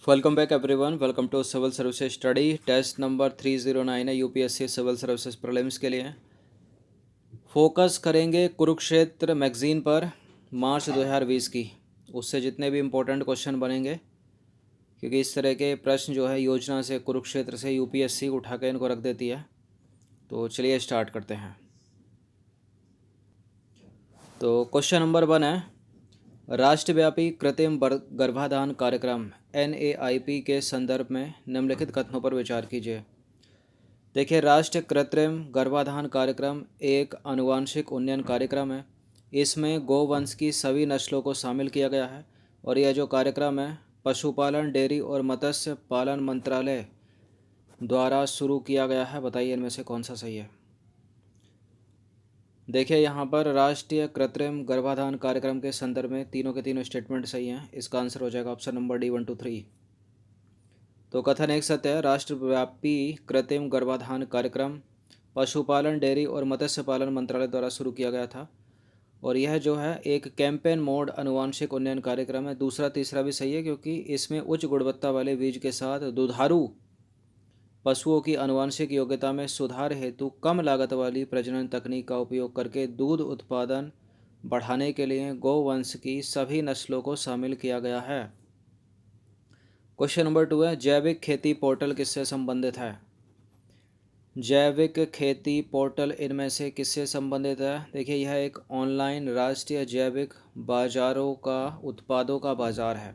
Welcome back everyone. Welcome to civil services study. Test number 309 है UPSC civil services prelims के लिए। Focus करेंगे Kurukshetra magazine पर मार्च 2020 की। उससे जितने भी इम्पोर्टेंट क्वेश्चन बनेंगे, क्योंकि इस तरह के प्रश्न जो है योजना से कुरुक्षेत्र से यूपीएससी उठा के इनको रख देती है। तो चलिए स्टार्ट करते हैं। तो क्वेश्चन नंबर 1 है, राष्ट्रव्यापी कृत्रिम गर्भाधान कार्यक्रम NAIP के संदर्भ में निम्नलिखित कथनों पर विचार कीजिए। देखिए, राष्ट्रीय कृत्रिम गर्भाधान कार्यक्रम एक आनुवांशिक उन्नयन कार्यक्रम है। इसमें गोवंश की सभी नस्लों को शामिल किया गया है और यह जो कार्यक्रम है पशुपालन, डेयरी और मत्स्य पालन मंत्रालय द्वारा शुरू किया गया है। बताइए इनमें से कौन सा सही है। देखिए, यहाँ पर राष्ट्रीय कृत्रिम गर्भाधान कार्यक्रम के संदर्भ में तीनों के तीनों स्टेटमेंट सही हैं। इसका आंसर हो जाएगा ऑप्शन नंबर डी 1 2 3। तो कथन एक सत्य है, राष्ट्रव्यापी कृत्रिम गर्भाधान कार्यक्रम पशुपालन, डेयरी और मत्स्य पालन मंत्रालय द्वारा शुरू किया गया था और यह जो है एक कैंपेन मोड आनुवांशिक उन्नयन कार्यक्रम है। दूसरा तीसरा भी सही है, क्योंकि इसमें उच्च गुणवत्ता वाले बीज के साथ दुधारू पशुओं की आनुवांशिक योग्यता में सुधार हेतु कम लागत वाली प्रजनन तकनीक का उपयोग करके दूध उत्पादन बढ़ाने के लिए गोवंश की सभी नस्लों को शामिल किया गया है। क्वेश्चन नंबर 2 है, जैविक खेती पोर्टल किससे संबंधित है। जैविक खेती पोर्टल इनमें से किससे संबंधित है। देखिए, यह एक ऑनलाइन राष्ट्रीय जैविक बाजारों का उत्पादों का बाजार है।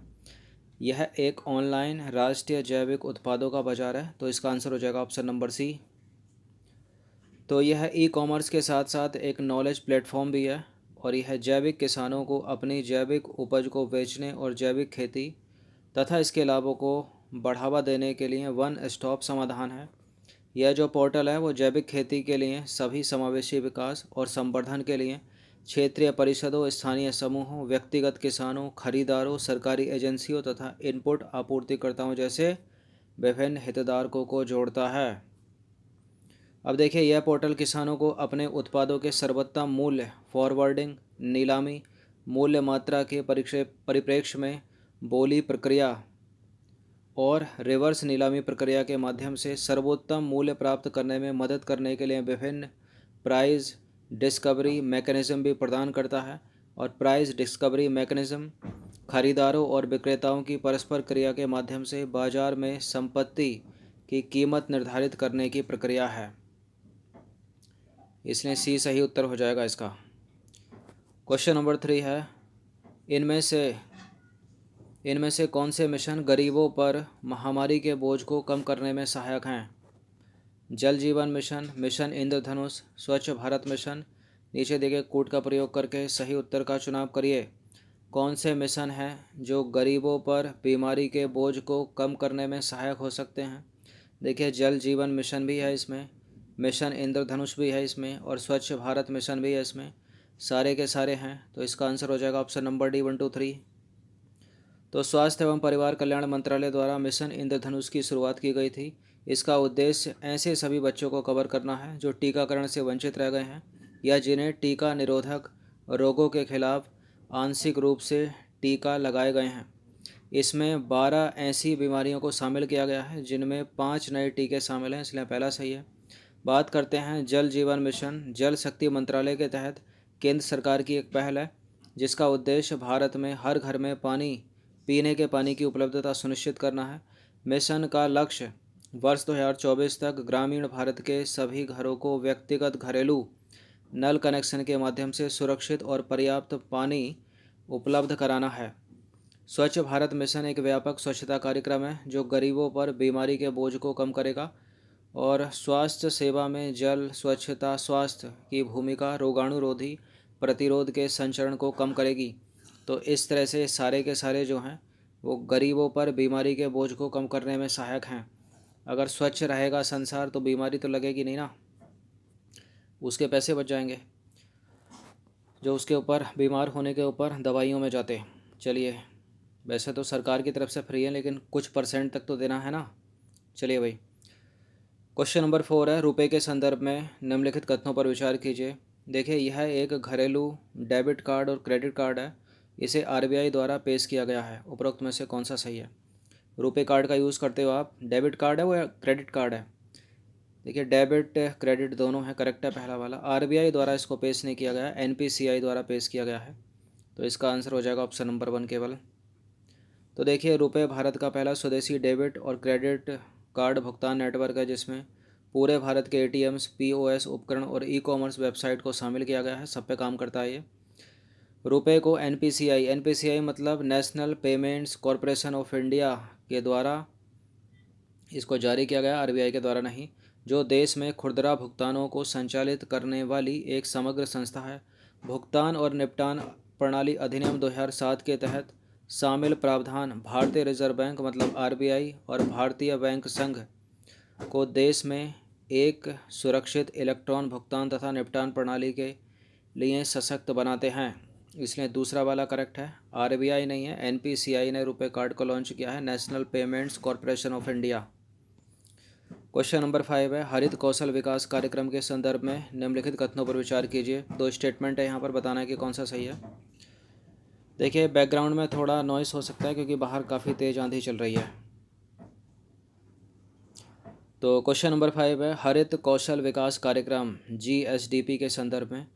यह एक ऑनलाइन राष्ट्रीय जैविक उत्पादों का बाजार है। तो इसका आंसर हो जाएगा ऑप्शन नंबर सी। तो यह ई-कॉमर्स के साथ साथ एक नॉलेज प्लेटफॉर्म भी है और यह जैविक किसानों को अपनी जैविक उपज को बेचने और जैविक खेती तथा इसके लाभों को बढ़ावा देने के लिए वन स्टॉप समाधान है। यह जो पोर्टल है वो जैविक खेती के लिए सभी समावेशी विकास और संवर्धन के लिए क्षेत्रीय परिषदों, स्थानीय समूहों, व्यक्तिगत किसानों, खरीदारों, सरकारी एजेंसियों तथा इनपुट आपूर्तिकर्ताओं जैसे विभिन्न हितधारकों को जोड़ता है। अब देखिए, यह पोर्टल किसानों को अपने उत्पादों के सर्वोत्तम मूल्य, फॉरवर्डिंग, नीलामी, मूल्य मात्रा के परिप्रेक्ष्य में बोली प्रक्रिया और रिवर्स नीलामी प्रक्रिया के माध्यम से सर्वोत्तम मूल्य प्राप्त करने में मदद करने के लिए विभिन्न प्राइस डिस्कवरी मैकेनिज्म भी प्रदान करता है। और प्राइस डिस्कवरी मैकेनिज्म खरीदारों और विक्रेताओं की परस्पर क्रिया के माध्यम से बाजार में संपत्ति की कीमत निर्धारित करने की प्रक्रिया है। इसलिए सी सही उत्तर हो जाएगा इसका। क्वेश्चन नंबर 3 है, इनमें से कौन से मिशन गरीबों पर महामारी के बोझ को कम करने में सहायक हैं। जल जीवन मिशन, मिशन इंद्रधनुष, स्वच्छ भारत मिशन। नीचे दिए गए कोड का प्रयोग करके सही उत्तर का चुनाव करिए। कौन से मिशन हैं जो गरीबों पर बीमारी के बोझ को कम करने में सहायक हो सकते हैं। देखिए, जल जीवन मिशन भी है इसमें, मिशन इंद्रधनुष भी है इसमें और स्वच्छ भारत मिशन भी है इसमें। सारे के सारे हैं। तो इसका आंसर हो जाएगा ऑप्शन नंबर डी 1 2 3। तो स्वास्थ्य एवं परिवार कल्याण मंत्रालय द्वारा मिशन इंद्रधनुष की शुरुआत की गई थी। इसका उद्देश्य ऐसे सभी बच्चों को कवर करना है जो टीकाकरण से वंचित रह गए हैं या जिन्हें टीका निरोधक रोगों के खिलाफ आंशिक रूप से टीका लगाए गए हैं। इसमें 12 ऐसी बीमारियों को शामिल किया गया है जिनमें 5 नए टीके शामिल हैं, इसलिए पहला सही है। बात करते हैं जल जीवन मिशन। जल शक्ति मंत्रालय के तहत केंद्र सरकार की एक पहल है जिसका उद्देश्य भारत में हर घर में पीने के पानी की उपलब्धता सुनिश्चित करना है। मिशन का लक्ष्य वर्ष 2024 तक ग्रामीण भारत के सभी घरों को व्यक्तिगत घरेलू नल कनेक्शन के माध्यम से सुरक्षित और पर्याप्त पानी उपलब्ध कराना है। स्वच्छ भारत मिशन एक व्यापक स्वच्छता कार्यक्रम है जो गरीबों पर बीमारी के बोझ को कम करेगा और स्वास्थ्य सेवा में जल स्वच्छता स्वास्थ्य की भूमिका रोगाणुरोधी प्रतिरोध के संचरण को कम करेगी। तो इस तरह से सारे के सारे जो हैं वो गरीबों पर बीमारी के बोझ को कम करने में सहायक हैं। अगर स्वच्छ रहेगा संसार तो बीमारी तो लगेगी नहीं ना, उसके पैसे बच जाएंगे जो उसके ऊपर बीमार होने के ऊपर दवाइयों में जाते। चलिए, वैसे तो सरकार की तरफ से फ्री है लेकिन कुछ परसेंट तक तो देना है ना। चलिए भाई, क्वेश्चन नंबर 4 है, रुपए के संदर्भ में निम्नलिखित कथनों पर विचार कीजिए। देखिए, यह एक घरेलू डेबिट कार्ड और क्रेडिट कार्ड है। इसे RBI द्वारा पेश किया गया है। उपरोक्त में से कौन सा सही है। रुपए कार्ड का यूज़ करते हो आप? डेबिट कार्ड है वो या क्रेडिट कार्ड है? देखिए डेबिट क्रेडिट दोनों है, करेक्ट है पहला वाला। आरबीआई द्वारा इसको पेश नहीं किया गया, एनपीसीआई द्वारा पेश किया गया है। तो इसका आंसर हो जाएगा ऑप्शन नंबर 1 केवल। तो देखिए रुपए भारत का पहला स्वदेशी डेबिट और क्रेडिट कार्ड भुगतान नेटवर्क है जिसमें पूरे भारत के एटीएम्स, पीओएस उपकरण और ई कॉमर्स वेबसाइट को शामिल किया गया है। सब पे काम करता है ये। रुपए को एनपीसीआई मतलब national payments corporation of India के द्वारा इसको जारी किया गया, आरबीआई के द्वारा नहीं, जो देश में खुदरा भुगतानों को संचालित करने वाली एक समग्र संस्था है। भुगतान और निपटान प्रणाली अधिनियम 2007 के तहत शामिल प्रावधान भारतीय रिजर्व बैंक मतलब आरबीआई और भारतीय बैंक संघ को देश में एक सुरक्षित इलेक्ट्रॉन भुगतान तथा निपटान प्रणाली के लिए सशक्त बनाते हैं। इसलिए दूसरा वाला करेक्ट है, आरबीआई नहीं है, एनपीसीआई ने रुपए कार्ड को लॉन्च किया है, national payments corporation of India. Question number 5 है, हरित कौशल विकास कार्यक्रम के संदर्भ में निम्नलिखित कथनों पर विचार कीजिए। 2 स्टेटमेंट है यहाँ पर, बताना है कि कौन सा सही है। देखिए बैकग्राउंड में थोड़ा नॉइस हो सकता है क्योंकि बाहर काफ़ी तेज़ आंधी चल रही है। तो क्वेश्चन नंबर 5 है, हरित कौशल विकास कार्यक्रम जीएसडीपी के संदर्भ में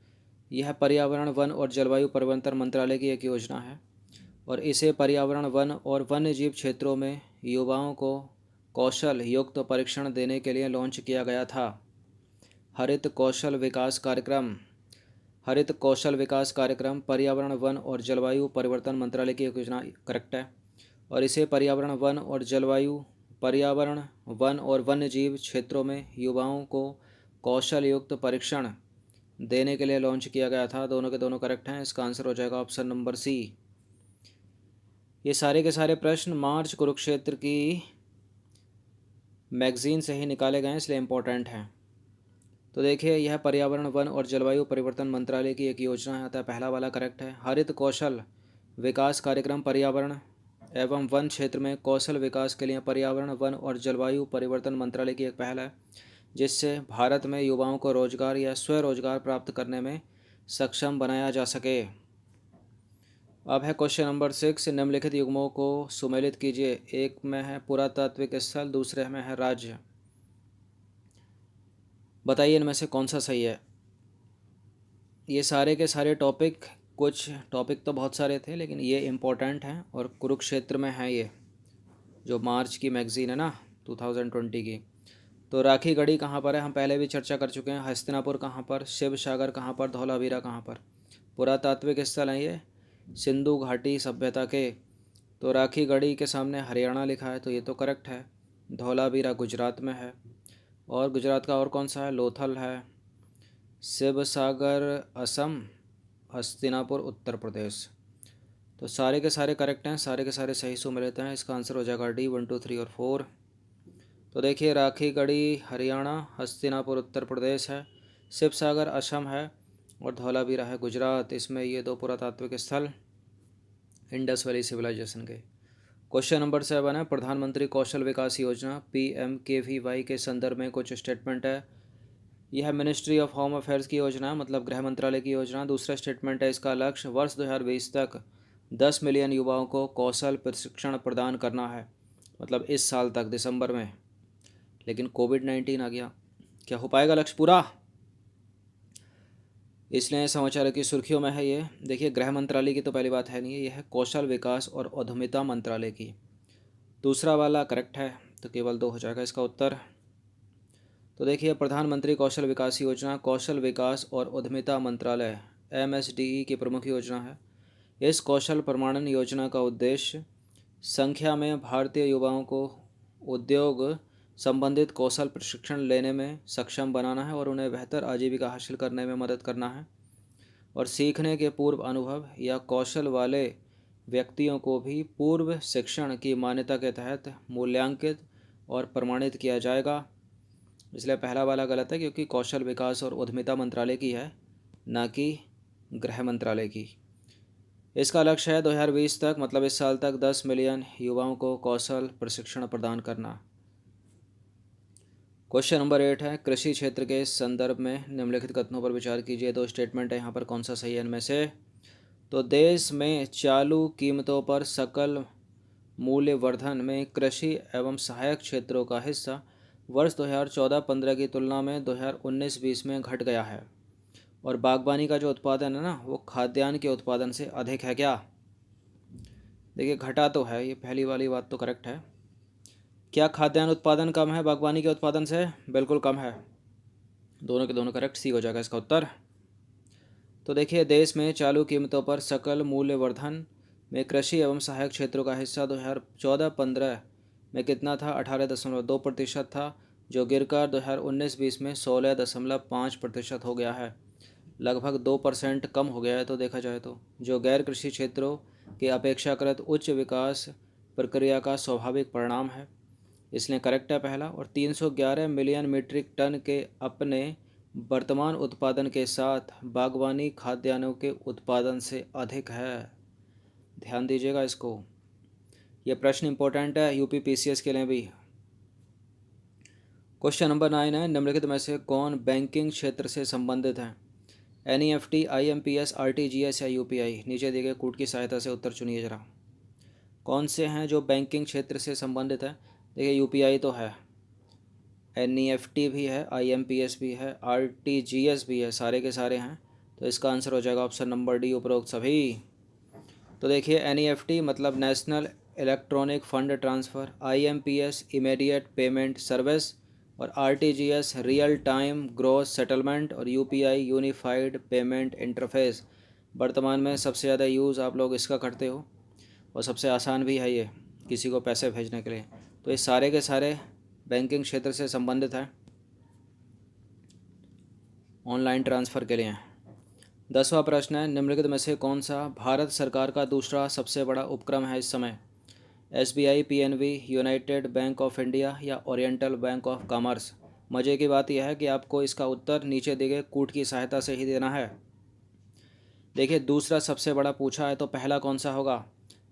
यह पर्यावरण, वन और जलवायु परिवर्तन मंत्रालय की एक योजना है और इसे पर्यावरण, वन और वन्यजीव क्षेत्रों में युवाओं को कौशल युक्त परीक्षण देने के लिए लॉन्च किया गया था। हरित कौशल विकास कार्यक्रम पर्यावरण, वन और जलवायु परिवर्तन मंत्रालय की एक योजना, करेक्ट है। और इसे पर्यावरण, वन और वन्यजीव क्षेत्रों में युवाओं को कौशल युक्त परीक्षण देने के लिए लॉन्च किया गया था। दोनों के दोनों करेक्ट हैं। इसका आंसर हो जाएगा ऑप्शन नंबर सी। ये सारे के सारे प्रश्न मार्च कुरुक्षेत्र की मैगजीन से ही निकाले गए हैं, इसलिए इम्पोर्टेंट हैं। तो देखिए यह पर्यावरण, वन और जलवायु परिवर्तन मंत्रालय की एक योजना है, अतः पहला वाला करेक्ट है। हरित कौशल विकास कार्यक्रम पर्यावरण एवं वन क्षेत्र में कौशल विकास के लिए पर्यावरण, वन और जलवायु परिवर्तन मंत्रालय की एक पहल है जिससे भारत में युवाओं को रोजगार या स्वरोजगार प्राप्त करने में सक्षम बनाया जा सके। अब है क्वेश्चन नंबर 6, निम्नलिखित युग्मों को सुमेलित कीजिए। एक में है पुरातात्विक स्थल, दूसरे में है राज्य। बताइए इनमें से कौन सा सही है। ये सारे के सारे टॉपिक, कुछ टॉपिक तो बहुत सारे थे लेकिन ये इम्पोर्टेंट हैं और कुरुक्षेत्र में है ये जो मार्च की मैगज़ीन है ना 2020 की। तो राखी गढ़ी कहाँ पर है, हम पहले भी चर्चा कर चुके हैं। हस्तिनापुर कहाँ पर, शिव सागर कहाँ पर, धौलावीरा कहाँ पर। पुरातात्विक स्थल है ये सिंधु घाटी सभ्यता के। तो राखी गढ़ी के सामने हरियाणा लिखा है तो ये तो करेक्ट है। धौलावीरा गुजरात में है। और गुजरात का और कौन सा है, लोथल है। शिव सागर असम, हस्तिनापुर उत्तर प्रदेश। तो सारे के सारे करेक्ट हैं, सारे के सारे सही सुमेलित हैं। इसका आंसर हो जाएगा डी 1 2 3 और 4। तो देखिए राखी गढ़ी हरियाणा, हस्तिनापुर उत्तर प्रदेश है, शिव सागर असम है और धौलावीरा है गुजरात। इसमें ये 2 पुरातात्विक स्थल इंडस वैली सिविलाइजेशन के। क्वेश्चन नंबर 7 है, प्रधानमंत्री कौशल विकास योजना PMKVY के संदर्भ में कुछ स्टेटमेंट है। यह मिनिस्ट्री ऑफ होम अफेयर्स की योजना है, मतलब गृह मंत्रालय की योजना। दूसरा स्टेटमेंट है, इसका लक्ष्य वर्ष 2020 तक 10 मिलियन युवाओं को कौशल प्रशिक्षण प्रदान करना है, मतलब इस साल तक दिसंबर में। लेकिन कोविड-19 आ गया, क्या हो पाएगा लक्ष्य पूरा? इसलिए समाचार की सुर्खियों में है ये। देखिए गृह मंत्रालय की तो पहली बात है नहीं, ये है कौशल विकास और उद्यमिता मंत्रालय की। दूसरा वाला करेक्ट है तो केवल 2 हो जाएगा इसका उत्तर। तो देखिए प्रधानमंत्री कौशल विकास योजना कौशल विकास और उद्यमिता मंत्रालय MSDE की प्रमुख योजना है। इस कौशल प्रमाणन योजना का उद्देश्य संख्या में भारतीय युवाओं को उद्योग संबंधित कौशल प्रशिक्षण लेने में सक्षम बनाना है और उन्हें बेहतर आजीविका हासिल करने में मदद करना है। और सीखने के पूर्व अनुभव या कौशल वाले व्यक्तियों को भी पूर्व शिक्षण की मान्यता के तहत मूल्यांकित और प्रमाणित किया जाएगा। इसलिए पहला वाला गलत है क्योंकि कौशल विकास और उद्यमिता मंत्रालय की है, ना कि गृह मंत्रालय की। इसका लक्ष्य है 2020 तक, मतलब इस साल तक 10 मिलियन युवाओं को कौशल प्रशिक्षण प्रदान करना। क्वेश्चन नंबर 8 है, कृषि क्षेत्र के संदर्भ में निम्नलिखित कथनों पर विचार कीजिए। 2 स्टेटमेंट है यहाँ पर, कौन सा सही है इनमें से। तो देश में चालू कीमतों पर सकल मूल्यवर्धन में कृषि एवं सहायक क्षेत्रों का हिस्सा वर्ष 2014-15 की तुलना में 2019-20 में घट गया है। और बागवानी का जो उत्पादन है ना, वो खाद्यान्न के उत्पादन से अधिक है क्या? देखिए घटा तो है, ये पहली वाली बात तो करेक्ट है। क्या खाद्यान्न उत्पादन कम है बागवानी के उत्पादन से? बिल्कुल कम है। दोनों के दोनों करेक्ट, सी हो जाएगा इसका उत्तर। तो देखिए देश में चालू कीमतों पर सकल मूल्यवर्धन में कृषि एवं सहायक क्षेत्रों का हिस्सा 2014-15 में कितना था? 18.2% था, जो गिरकर 2019-20 में 16.5% हो गया है। लगभग 2% कम हो गया है। तो देखा जाए तो जो गैर कृषि क्षेत्रों के अपेक्षाकृत उच्च विकास प्रक्रिया का स्वाभाविक परिणाम है, इसलिए करेक्ट है पहला। और 311 मिलियन मीट्रिक टन के अपने वर्तमान उत्पादन के साथ बागवानी खाद्यान्नों के उत्पादन से अधिक है। ध्यान दीजिएगा इसको, यह प्रश्न इंपॉर्टेंट है यूपी पीसीएस के लिए भी। क्वेश्चन नंबर 9 है, निम्नलिखित में से कौन बैंकिंग क्षेत्र से संबंधित है? एनईएफटी, आईएमपीएस, आरटीजीएस या यूपीआई? नीचे दिए गए कूट की सहायता से उत्तर चुनिए जरा। कौन से हैं जो बैंकिंग क्षेत्र से संबंधित है? देखिए यूपीआई तो है, एनईएफटी भी है, आईएमपीएस भी है, आरटीजीएस भी है, सारे के सारे हैं। तो इसका आंसर हो जाएगा ऑप्शन नंबर डी, उपरोक्त सभी। तो देखिए एनईएफटी मतलब national electronic fund transfer, IMPS immediate payment service, और RTGS real time gross settlement, और यूपीआई यूनिफाइड पेमेंट इंटरफेस। वर्तमान में सबसे ज़्यादा यूज़ आप लोग इसका करते हो और सबसे आसान भी है ये किसी को पैसे भेजने के लिए। तो ये सारे के सारे बैंकिंग क्षेत्र से संबंधित है, ऑनलाइन ट्रांसफ़र के लिए। 10वां प्रश्न है, निम्नलिखित में से कौन सा भारत सरकार का दूसरा सबसे बड़ा उपक्रम है इस समय? SBI, PNB, United bank of India या ओरिएंटल बैंक ऑफ कॉमर्स? मज़े की बात यह है कि आपको इसका उत्तर नीचे दिए गए कूट की सहायता से ही देना है। देखिए दूसरा सबसे बड़ा पूछा है तो पहला कौन सा होगा?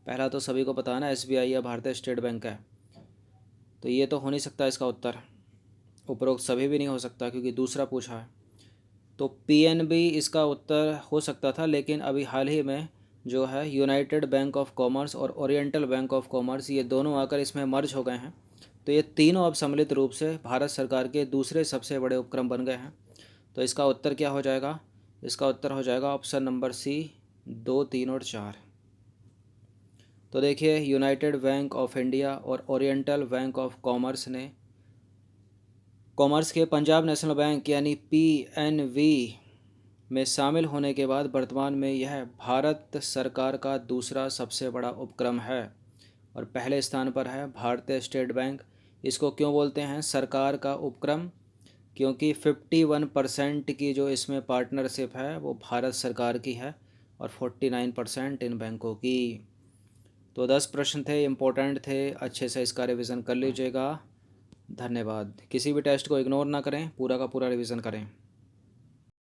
पहला तो सभी को पता है ना, एसबीआई या भारतीय स्टेट बैंक है। तो ये तो हो नहीं सकता इसका उत्तर, उपरोक्त सभी भी नहीं हो सकता क्योंकि दूसरा पूछा है। तो पीएनबी इसका उत्तर हो सकता था, लेकिन अभी हाल ही में जो है यूनाइटेड बैंक ऑफ कॉमर्स और ओरिएंटल बैंक ऑफ कॉमर्स, ये दोनों आकर इसमें मर्ज हो गए हैं। तो ये तीनों अब सम्मिलित रूप से भारत सरकार के दूसरे सबसे बड़े उपक्रम बन गए हैं। तो इसका उत्तर क्या हो जाएगा? इसका उत्तर हो जाएगा ऑप्शन नंबर सी, 2, 3 और 4। तो देखिए यूनाइटेड बैंक ऑफ इंडिया और ओरिएंटल बैंक ऑफ कॉमर्स ने कॉमर्स के पंजाब नेशनल बैंक यानी पीएनबी में शामिल होने के बाद वर्तमान में यह भारत सरकार का दूसरा सबसे बड़ा उपक्रम है। और पहले स्थान पर है भारतीय स्टेट बैंक। इसको क्यों बोलते हैं सरकार का उपक्रम? क्योंकि 51% की जो इसमें पार्टनरशिप है वो भारत सरकार की है और 49% इन बैंकों की। तो 10 प्रश्न थे, इम्पोर्टेंट थे, अच्छे से इसका रिवीजन कर लीजिएगा। धन्यवाद। किसी भी टेस्ट को इग्नोर ना करें, पूरा का पूरा रिवीजन करें।